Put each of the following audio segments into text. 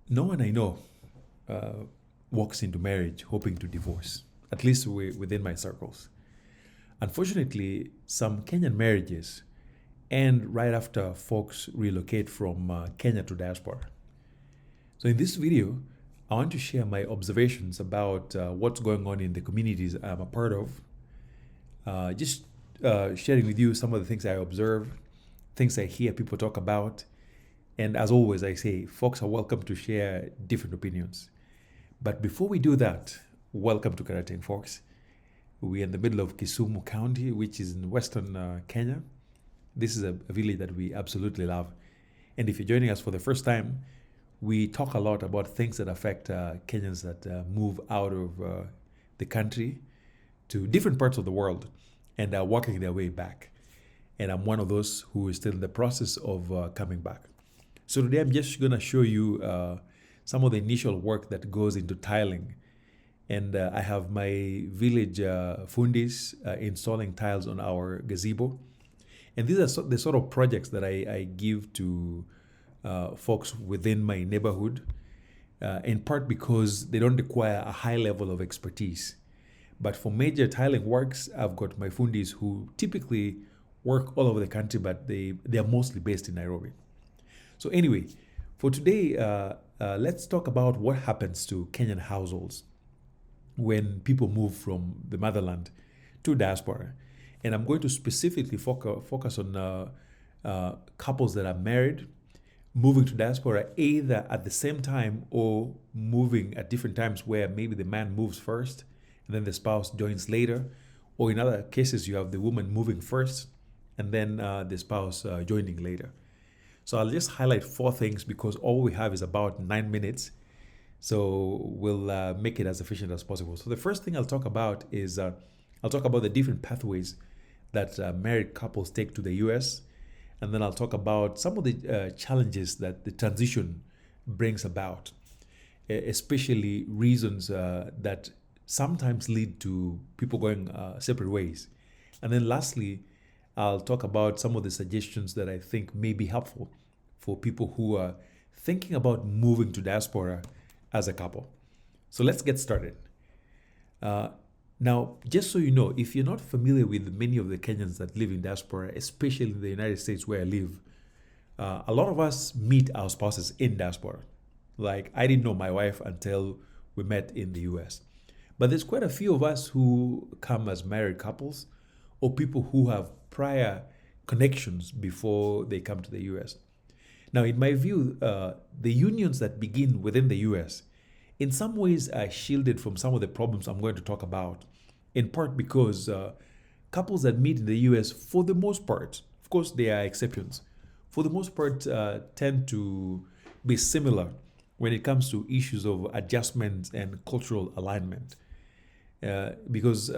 No one I know uh, walks into marriage hoping to divorce, at least within my circles. Unfortunately, some Kenyan marriages end right after folks relocate from Kenya to diaspora. So, in this video, I want to share my observations about what's going on in the communities I'm a part of. Just sharing with you some of the things I observe, things I hear people talk about. And as always, I say, folks are welcome to share different opinions. But before we do that, welcome to Karatain, folks. We're in the middle of Kisumu County, which is in western Kenya. This is a village that we absolutely love. And if you're joining us for the first time, we talk a lot about things that affect Kenyans that move out of the country to different parts of the world and are working their way back. And I'm one of those who is still in the process of coming back. So today I'm just going to show you some of the initial work that goes into tiling. And I have my village fundis installing tiles on our gazebo. And these are the sort of projects that I give to folks within my neighborhood, in part because they don't require a high level of expertise. But for major tiling works, I've got my fundis who typically work all over the country, but they are mostly based in Nairobi. So anyway, for today, let's talk about what happens to Kenyan households when people move from the motherland to diaspora. And I'm going to specifically focus on couples that are married, moving to diaspora either at the same time or moving at different times where maybe the man moves first and then the spouse joins later. Or in other cases, you have the woman moving first and then the spouse joining later. So I'll just highlight 4 things because all we have is about 9 minutes. So we'll make it as efficient as possible. So the first thing I'll talk about is I'll talk about the different pathways that married couples take to the US. And then I'll talk about some of the challenges that the transition brings about, especially reasons that sometimes lead to people going separate ways. And then lastly, I'll talk about some of the suggestions that I think may be helpful for people who are thinking about moving to diaspora as a couple. So let's get started. Now, just so you know, if you're not familiar with many of the Kenyans that live in diaspora, especially in the United States where I live, a lot of us meet our spouses in diaspora. Like, I didn't know my wife until we met in the US. But there's quite a few of us who come as married couples or people who have prior connections before they come to the US. Now, in my view, the unions that begin within the US in some ways are shielded from some of the problems I'm going to talk about, in part because couples that meet in the US, for the most part, of course, there are exceptions, for the most part, tend to be similar when it comes to issues of adjustment and cultural alignment. Because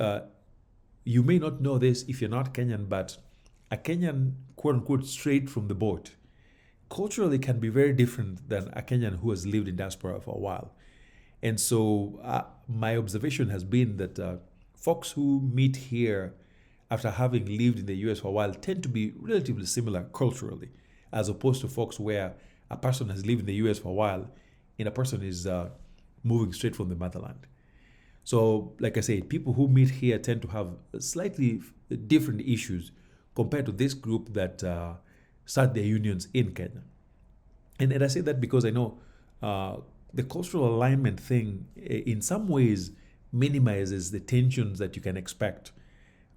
you may not know this if you're not Kenyan, but a Kenyan, quote unquote, straight from the boat, culturally can be very different than a Kenyan who has lived in diaspora for a while. And so my observation has been that folks who meet here after having lived in the US for a while tend to be relatively similar culturally, as opposed to folks where a person has lived in the US for a while and a person is moving straight from the motherland. So, like I said, people who meet here tend to have slightly different issues compared to this group that start their unions in Kenya. And I say that because I know the cultural alignment thing, in some ways, minimizes the tensions that you can expect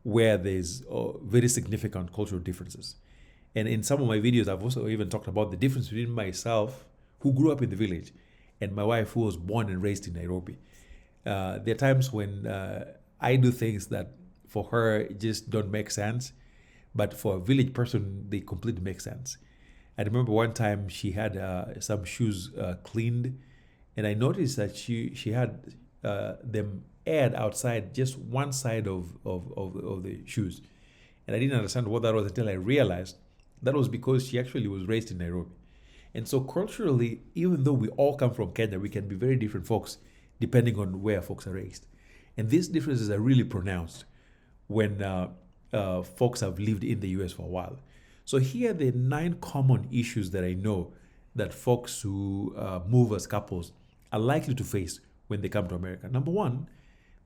where there's very significant cultural differences. And in some of my videos, I've also even talked about the difference between myself, who grew up in the village, and my wife, who was born and raised in Nairobi. There are times when I do things that for her just don't make sense, but for a village person, they completely make sense. I remember one time she had some shoes cleaned, and I noticed that she had them aired outside just one side of the shoes. And I didn't understand what that was until I realized that was because she actually was raised in Nairobi. And so culturally, even though we all come from Kenya, we can be very different folks depending on where folks are raised. And these differences are really pronounced when folks have lived in the US for a while. So here are the 9 common issues that I know that folks who move as couples are likely to face when they come to America. Number one,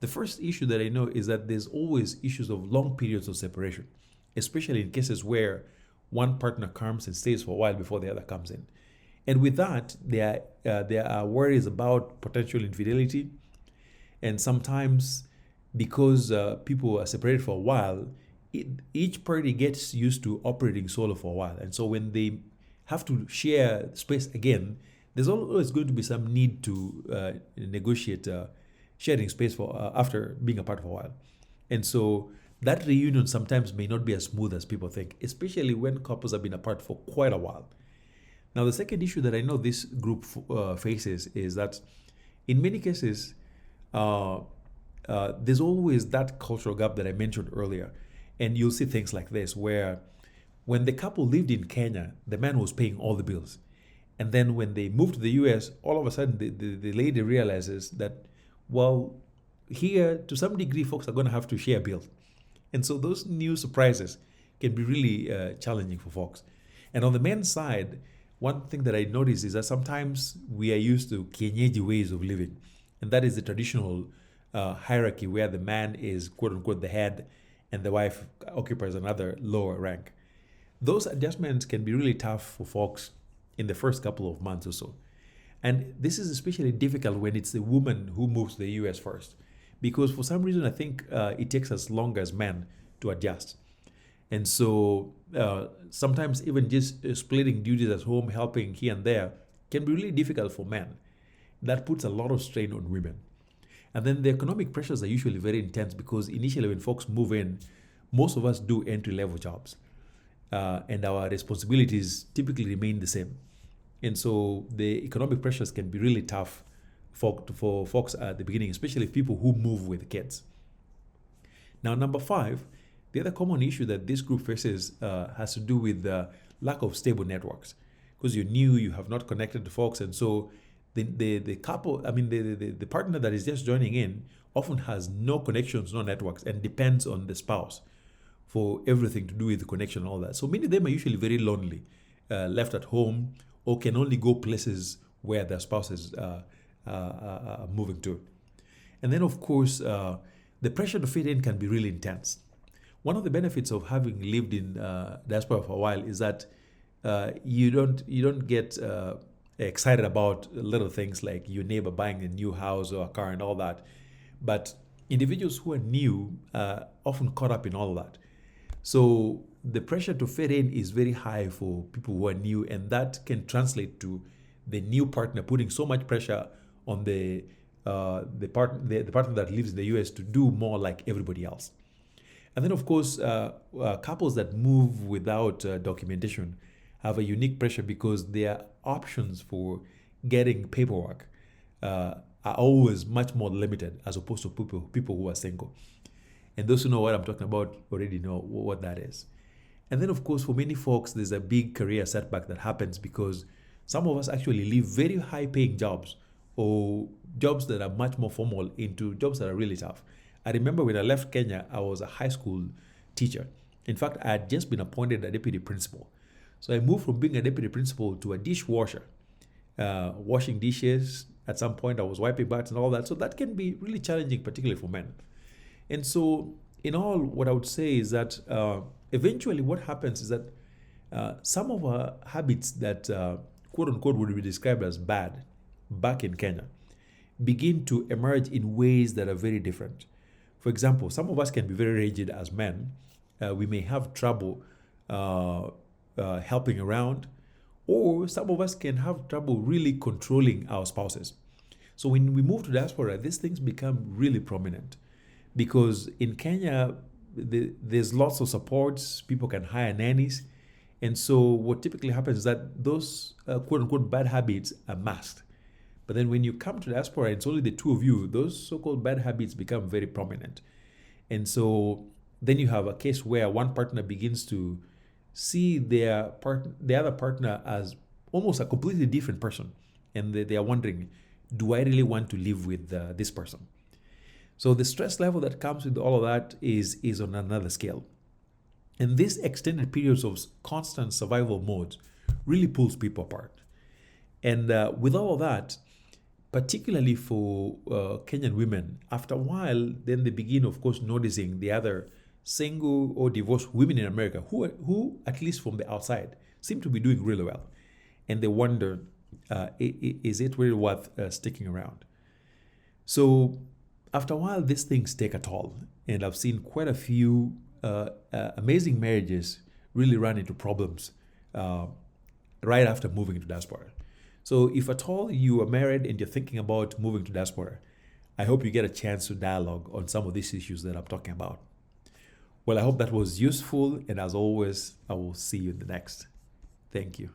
the first issue that I know is that there's always issues of long periods of separation, especially in cases where one partner comes and stays for a while before the other comes in. And with that, there are worries about potential infidelity. And sometimes, because people are separated for a while, each party gets used to operating solo for a while. And so when they have to share space again, there's always going to be some need to negotiate sharing space for after being apart for a while. And so that reunion sometimes may not be as smooth as people think, especially when couples have been apart for quite a while. Now, the second issue that I know this group faces is that in many cases, there's always that cultural gap that I mentioned earlier. And you'll see things like this, where when the couple lived in Kenya, the man was paying all the bills. And then when they moved to the US, all of a sudden the lady realizes that, well, here to some degree, folks are going to have to share bills. And so those new surprises can be really challenging for folks. And on the men's side, one thing that I notice is that sometimes we are used to kienyeji ways of living. And that is the traditional hierarchy where the man is, quote unquote, the head and the wife occupies another lower rank. Those adjustments can be really tough for folks in the first couple of months or so. And this is especially difficult when it's the woman who moves to the US first, because for some reason I think it takes us longer as men to adjust. And so sometimes even just splitting duties at home, helping here and there, can be really difficult for men. That puts a lot of strain on women. And then the economic pressures are usually very intense because initially when folks move in, most of us do entry-level jobs. And our responsibilities typically remain the same. And so the economic pressures can be really tough for folks at the beginning, especially people who move with kids. Now, number 5, the other common issue that this group faces has to do with the lack of stable networks. Because you're new, you have not connected to folks, and so the couple, the partner that is just joining in often has no connections, no networks, and depends on the spouse for everything to do with the connection and all that. So many of them are usually very lonely, left at home, or can only go places where their spouse is moving to. And then, of course, the pressure to fit in can be really intense. One of the benefits of having lived in diaspora for a while is that you don't get excited about little things like your neighbor buying a new house or a car and all that. But individuals who are new are often caught up in all that. So the pressure to fit in is very high for people who are new, and that can translate to the new partner putting so much pressure on the partner that lives in the US to do more like everybody else. And then, of course, couples that move without documentation have a unique pressure because their options for getting paperwork are always much more limited as opposed to people who are single. And those who know what I'm talking about already know what that is. And then, of course, for many folks, there's a big career setback that happens because some of us actually leave very high-paying jobs or jobs that are much more formal into jobs that are really tough. I remember when I left Kenya, I was a high school teacher. In fact, I had just been appointed a deputy principal. So I moved from being a deputy principal to a dishwasher, washing dishes. At some point, I was wiping butts and all that. So that can be really challenging, particularly for men. And so in all, what I would say is that eventually what happens is that some of our habits that quote unquote would be described as bad back in Kenya begin to emerge in ways that are very different. For example, some of us can be very rigid as men. We may have trouble helping around, or some of us can have trouble really controlling our spouses. So when we move to diaspora, these things become really prominent because in Kenya, there's lots of supports. People can hire nannies. And so what typically happens is that those quote unquote bad habits are masked. But then when you come to diaspora, it's only the two of you, those so-called bad habits become very prominent. And so then you have a case where one partner begins to see the other partner as almost a completely different person. And they are wondering, do I really want to live with this person? So the stress level that comes with all of that is on another scale. And these extended periods of constant survival mode really pulls people apart. And with all of that, particularly for Kenyan women, after a while, then they begin, of course, noticing the other single or divorced women in America who, at least from the outside, seem to be doing really well. And they wonder, is it really worth sticking around? So after a while, these things take a toll. And I've seen quite a few amazing marriages really run into problems right after moving to diaspora. So if at all you are married and you're thinking about moving to diaspora, I hope you get a chance to dialogue on some of these issues that I'm talking about. Well, I hope that was useful. And as always, I will see you in the next. Thank you.